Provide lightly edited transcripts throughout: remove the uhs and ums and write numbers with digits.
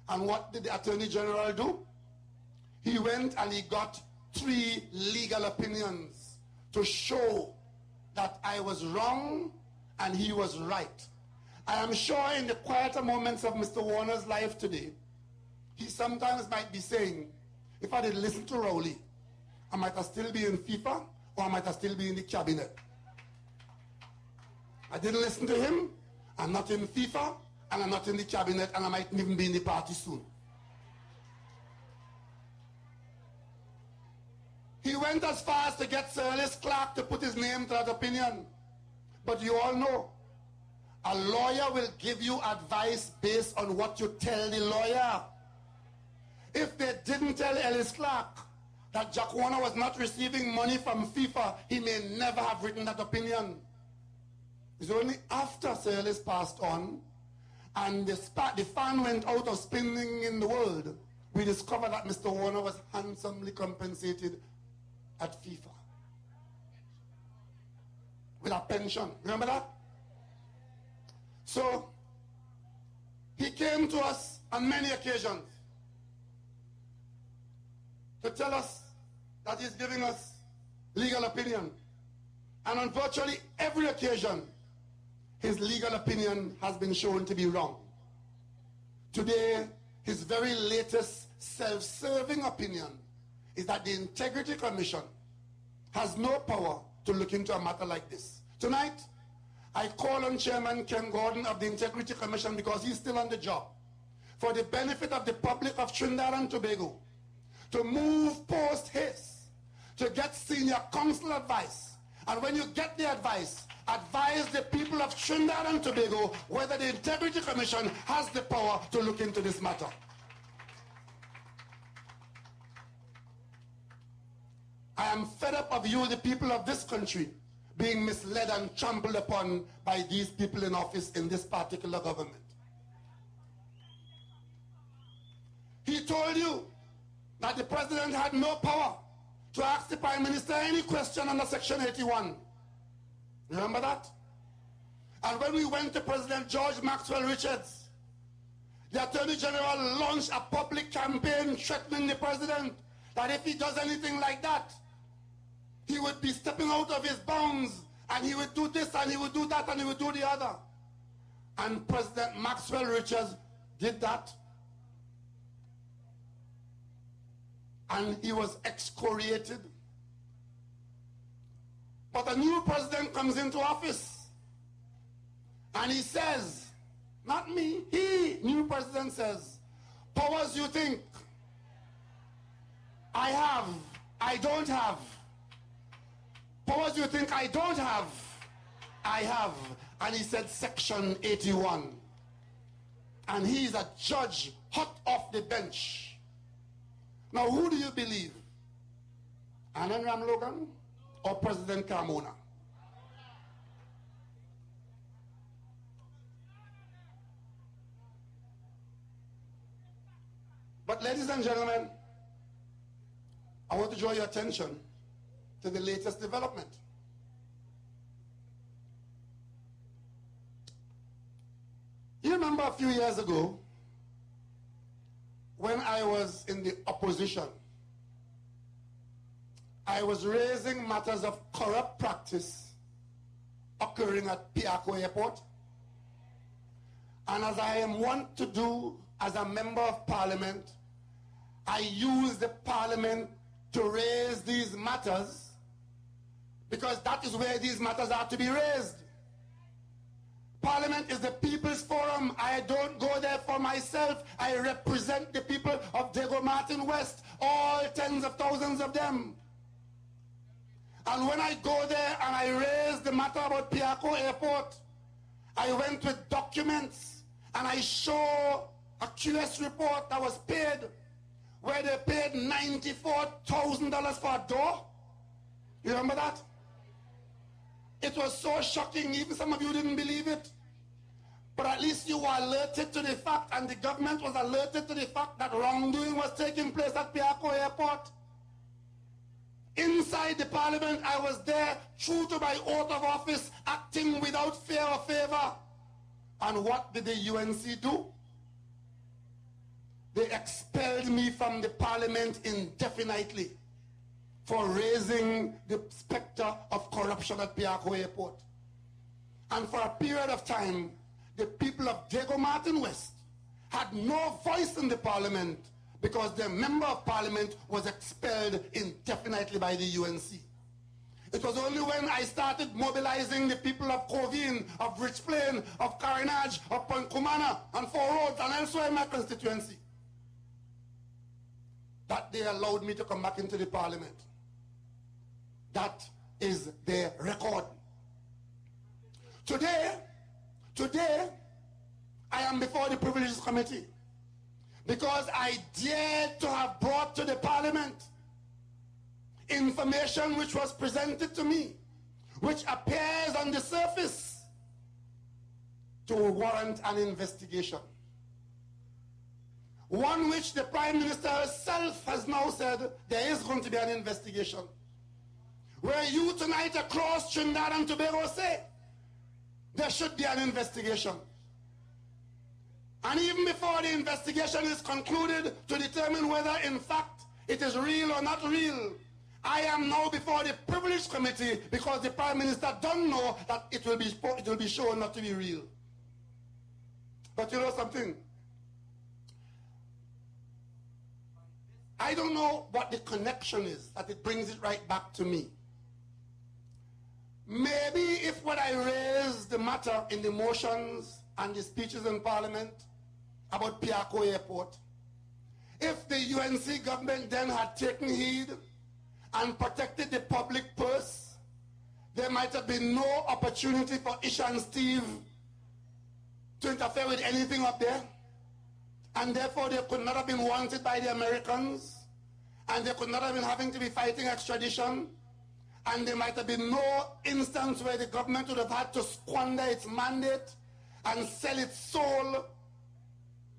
And what did the Attorney General do? He went and he got 3 legal opinions to show that I was wrong and he was right. I am sure in the quieter moments of Mr. Warner's life today, he sometimes might be saying, if I didn't listen to Rowley, I might have still be in FIFA or I might have still be in the cabinet. I didn't listen to him, I'm not in FIFA, and I'm not in the cabinet, and I might even be in the party soon. He went as far as to get Sir Ellis Clark to put his name to that opinion. But you all know, a lawyer will give you advice based on what you tell the lawyer. If they didn't tell Ellis Clark that Jack Warner was not receiving money from FIFA, he may never have written that opinion. It's only after Sir Ellis passed on and the fan went out of spinning in the world, we discovered that Mr. Warner was handsomely compensated at FIFA with a pension. Remember that? So he came to us on many occasions to tell us that he's giving us legal opinion. And on virtually every occasion, his legal opinion has been shown to be wrong. Today, his very latest self-serving opinion is that the Integrity Commission has no power to look into a matter like this. Tonight, I call on Chairman Ken Gordon of the Integrity Commission, because he's still on the job, for the benefit of the public of Trinidad and Tobago, to move post haste, to get senior counsel advice. And when you get the advice, advise the people of Trinidad and Tobago whether the Integrity Commission has the power to look into this matter. I am fed up of you, the people of this country, being misled and trampled upon by these people in office in this particular government. He told you that the president had no power to ask the Prime Minister any question under Section 81. Remember that? And when we went to President George Maxwell Richards, the Attorney General launched a public campaign threatening the president that if he does anything like that, he would be stepping out of his bounds, and he would do this, and he would do that, and he would do the other. And President Maxwell Richards did that. And he was excoriated. But a new president comes into office, and he says, not me, he, new president says, powers you think I have, I don't have. Powers you think I don't have, I have. And he said Section 81. And he's a judge hot off the bench. Now who do you believe? Anand Ramlogan or President Carmona? But ladies and gentlemen, I want to draw your attention to the latest development. You remember a few years ago when I was in the opposition, I was raising matters of corrupt practice occurring at Piako Airport. And as I am wont to do as a member of parliament, I use the parliament to raise these matters because that is where these matters are to be raised. Parliament is the people's forum. I don't go there for myself. I represent the people of Diego Martin West, all tens of thousands of them. And when I go there and I raise the matter about Piako Airport, I went with documents and I show a QS report that was paid, where they paid $94,000 for a door. You remember that? It was so shocking, even some of you didn't believe it. But at least you were alerted to the fact, and the government was alerted to the fact that wrongdoing was taking place at Piako Airport. Inside the parliament, I was there, true to my oath of office, acting without fear or favor. And what did the UNC do? they expelled me from the parliament indefinitely for raising the specter of corruption at Piarco Airport. And for a period of time, the people of Diego Martin West had no voice in the parliament because their member of parliament was expelled indefinitely by the UNC. It was only when I started mobilizing the people of Covine, of Rich Plain, of Carinage, of Point Cumana, and Four Roads, and elsewhere in my constituency, that they allowed me to come back into the parliament. That is their record. Today, I am before the Privileges Committee because I dared to have brought to the parliament information which was presented to me, which appears on the surface to warrant an investigation. One which the Prime Minister herself has now said there is going to be an investigation. Where you tonight across Trinidad and Tobago say there should be an investigation. And even before the investigation is concluded to determine whether in fact it is real or not real, I am now before the Privilege Committee because the Prime Minister don't know that it will be shown not to be real. But you know something? I don't know what the connection is that it brings it right back to me. Maybe if when I raised the matter in the motions and the speeches in Parliament about Piarco Airport, if the UNC government then had taken heed and protected the public purse, there might have been no opportunity for Isha and Steve to interfere with anything up there. And therefore they could not have been wanted by the Americans, and they could not have been having to be fighting extradition, and there might have been no instance where the government would have had to squander its mandate and sell its soul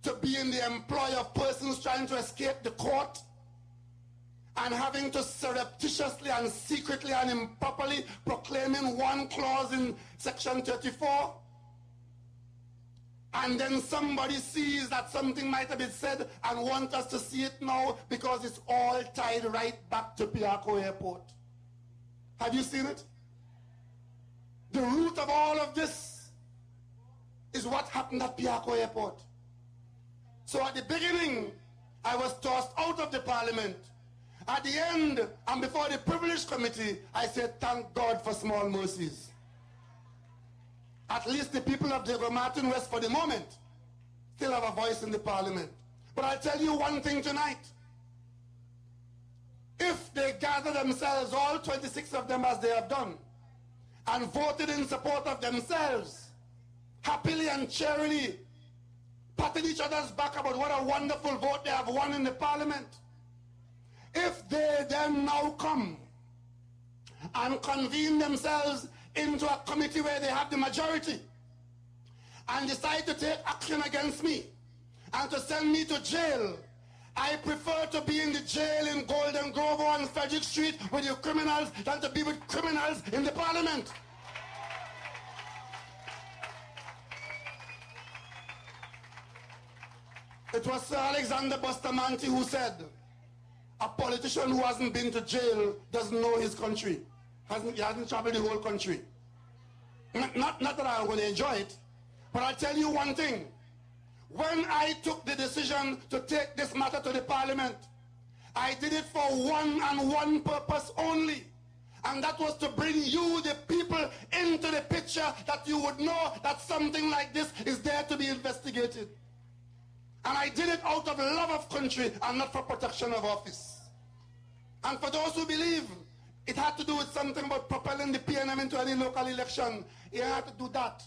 to be in the employ of persons trying to escape the court and having to surreptitiously and secretly and improperly proclaiming one clause in Section 34. And then somebody sees that something might have been said and wants us to see it now because it's all tied right back to Piarco Airport. Have you seen it? The root of all of this is what happened at Piarco Airport. So at the beginning, I was tossed out of the parliament. At the end, and before the Privilege Committee, I said, thank God for small mercies. At least the people of Diego Martin West, for the moment, still have a voice in the parliament. But I'll tell you one thing tonight. If they gather themselves, all 26 of them as they have done, and voted in support of themselves, happily and cheerily, patting each other's back about what a wonderful vote they have won in the parliament, if they then now come and convene themselves into a committee where they have the majority and decide to take action against me and to send me to jail, I prefer to be in the jail in Golden Grove on Frederick Street with you criminals than to be with criminals in the parliament. It was Sir Alexander Bustamante who said, a politician who hasn't been to jail doesn't know his country. He hasn't traveled the whole country. Not that I'm going to enjoy it, but I'll tell you one thing. When I took the decision to take this matter to the parliament, I did it for one and one purpose only. And that was to bring you, the people, into the picture that you would know that something like this is there to be investigated. And I did it out of love of country and not for protection of office. And for those who believe it had to do with something about propelling the PNM into any local election, it had to do that.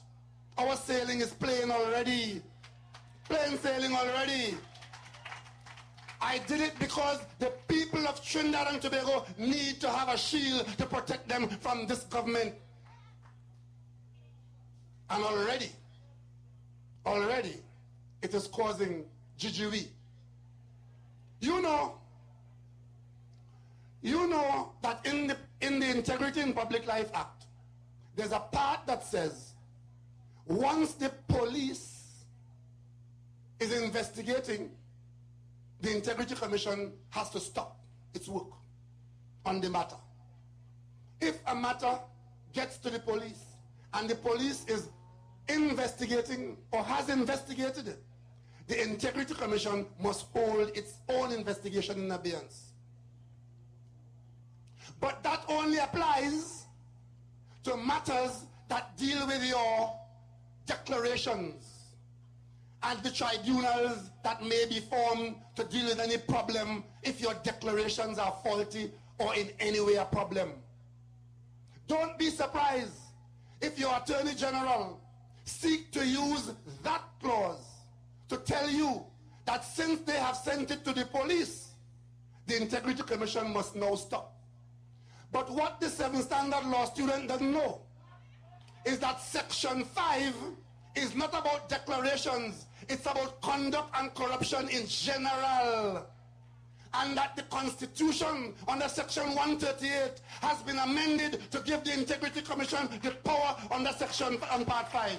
Our sailing is plain already. Plain sailing already. I did it because the people of Trinidad and Tobago need to have a shield to protect them from this government. And already, it is causing jijiri. You know that in the Integrity in Public Life Act, there's a part that says, once the police is investigating the Integrity Commission has to stop its work on the matter. If a matter gets to the police and the police is investigating or has investigated it, the Integrity Commission must hold its own investigation in abeyance. But that only applies to matters that deal with your declarations and the tribunals that may be formed to deal with any problem if your declarations are faulty or in any way a problem. Don't be surprised if your Attorney General seek to use that clause to tell you that since they have sent it to the police, the Integrity Commission must now stop. But what the 7th Standard Law student doesn't know is that Section 5 is not about declarations, it's about conduct and corruption in general. And that the Constitution under Section 138 has been amended to give the Integrity Commission the power under Section on Part 5.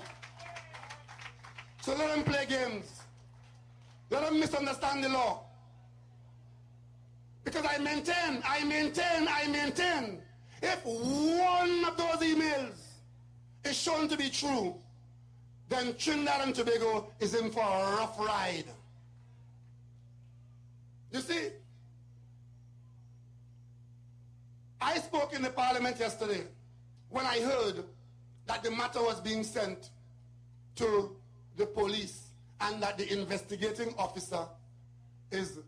So let them play games. Let them misunderstand the law. Because I maintain, if one of those emails is shown to be true, then Trinidad and Tobago is in for a rough ride. You see, I spoke in the Parliament yesterday when I heard that the matter was being sent to the police and that the investigating officer is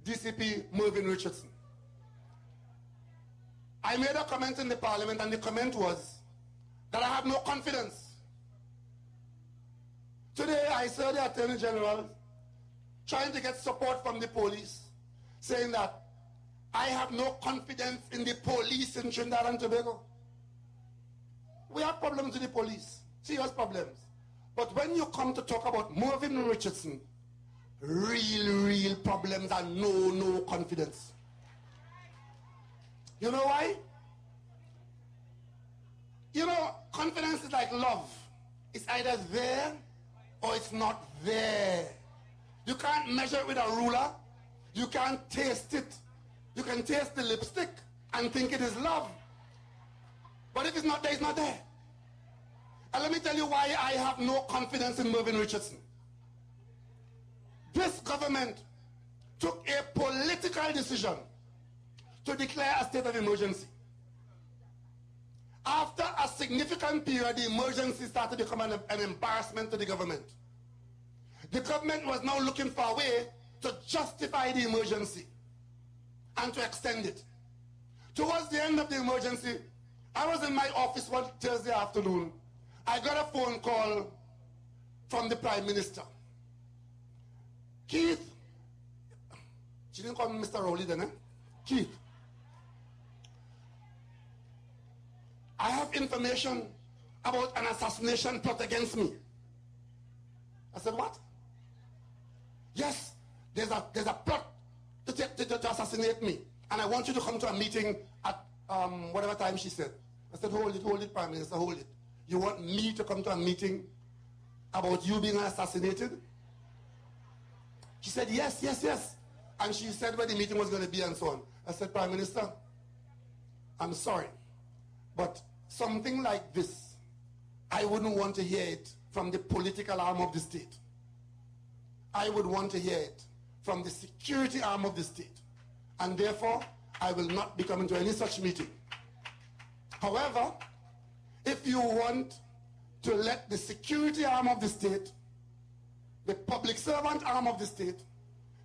DCP Mervyn Richardson. I made a comment in the Parliament, and the comment was that I have no confidence. Today I saw the Attorney General trying to get support from the police, saying that I have no confidence in the police in Trinidad and Tobago. We have problems with the police, serious problems. But when you come to talk about Mervyn Richardson, real problems and no confidence. You know why? You know, confidence is like love. It's either there or it's not there. You can't measure it with a ruler. You can't taste it. You can taste the lipstick and think it is love. But if it's not there, it's not there. And let me tell you why I have no confidence in Mervyn Richardson. This government took a political decision to declare a state of emergency. After a significant period, the emergency started to become an embarrassment to the government. The government was now looking for a way to justify the emergency and to extend it. Towards the end of the emergency, I was in my office one Thursday afternoon. I got a phone call from the Prime Minister. Keith, she didn't call me Mr. Rowley then, eh? Keith, I have information about an assassination plot against me. I said, what? Yes, there's a plot to assassinate me. And I want you to come to a meeting at whatever time she said. I said, hold it, Prime Minister, hold it. You want me to come to a meeting about you being assassinated? She said, yes. And she said where the meeting was going to be and so on. I said, Prime Minister, I'm sorry, but something like this, I wouldn't want to hear it from the political arm of the state. I would want to hear it from the security arm of the state. And therefore, I will not be coming to any such meeting. However, if you want to let the security arm of the state, the public servant arm of the state,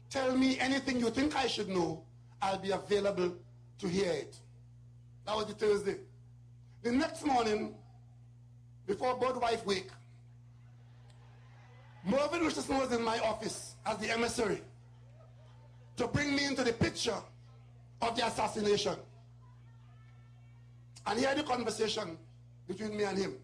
tell me anything you think I should know, I'll be available to hear it. That was the Thursday. The next morning, before Birdwife wake, Mervyn Richardson was in my office as the emissary to bring me into the picture of the assassination. And he had a conversation between me and him.